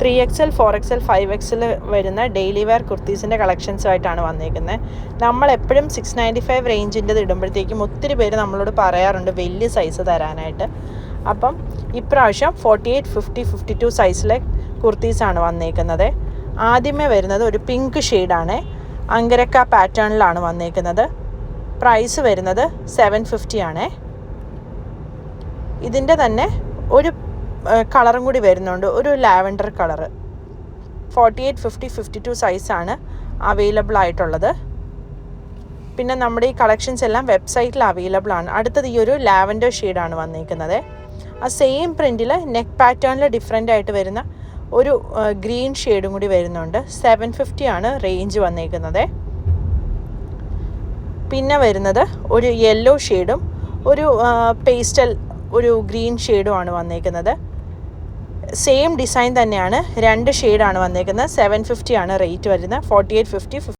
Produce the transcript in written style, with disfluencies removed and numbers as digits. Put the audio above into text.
3XL 4XL 5XL വരുന്ന daily wear കുർത്തീസിൻ്റെ കളക്ഷൻസുമായിട്ടാണ് വന്നിരിക്കുന്നത്. നമ്മളെപ്പോഴും 695 റേഞ്ചിൻ്റെത് ഇടുമ്പോഴത്തേക്കും ഒത്തിരി പേര് നമ്മളോട് പറയാറുണ്ട് വലിയ സൈസ് തരാനായിട്ട്. അപ്പം ഇപ്രാവശ്യം 48, 50, 52 സൈസിലെ കുർത്തീസാണ് വന്നിരിക്കുന്നത്. ആദ്യമേ വരുന്നത് ഒരു പിങ്ക് ഷെയ്ഡാണ്, അങ്കരക്ക പാറ്റേണിലാണ് വന്നിരിക്കുന്നത്. പ്രൈസ് വരുന്നത് 750 ആണ്. ഇതിൻ്റെ തന്നെ ഒരു കളറും കൂടി വരുന്നുണ്ട്, ഒരു ലാവൻഡർ കളറ്. 48, 50, 52 സൈസാണ് അവൈലബിൾ ആയിട്ടുള്ളത്. പിന്നെ നമ്മുടെ ഈ കളക്ഷൻസ് എല്ലാം വെബ്സൈറ്റിൽ അവൈലബിൾ ആണ്. അടുത്തത് ഈ ഒരു ലാവൻഡർ ഷെയ്ഡാണ് വന്നിരിക്കുന്നത്. ആ സെയിം പ്രിൻറ്റിൽ നെക്ക് പാറ്റേണിൽ ഡിഫറെൻ്റ് ആയിട്ട് വരുന്ന ഒരു ഗ്രീൻ ഷെയ്ഡും കൂടി വരുന്നുണ്ട്. 750 ആണ് റേഞ്ച് വന്നിരിക്കുന്നത്. പിന്നെ വരുന്നത് ഒരു യെല്ലോ ഷെയ്ഡും ഒരു പേസ്റ്റൽ ഒരു ഗ്രീൻ ഷെയ്ഡുമാണ് വന്നിരിക്കുന്നത്. സെയിം ഡിസൈൻ തന്നെയാണ്, 2 ഷെയ്ഡാണ് വന്നിരിക്കുന്നത്. 750 ആണ് റേറ്റ് വരുന്നത്. 48, 50,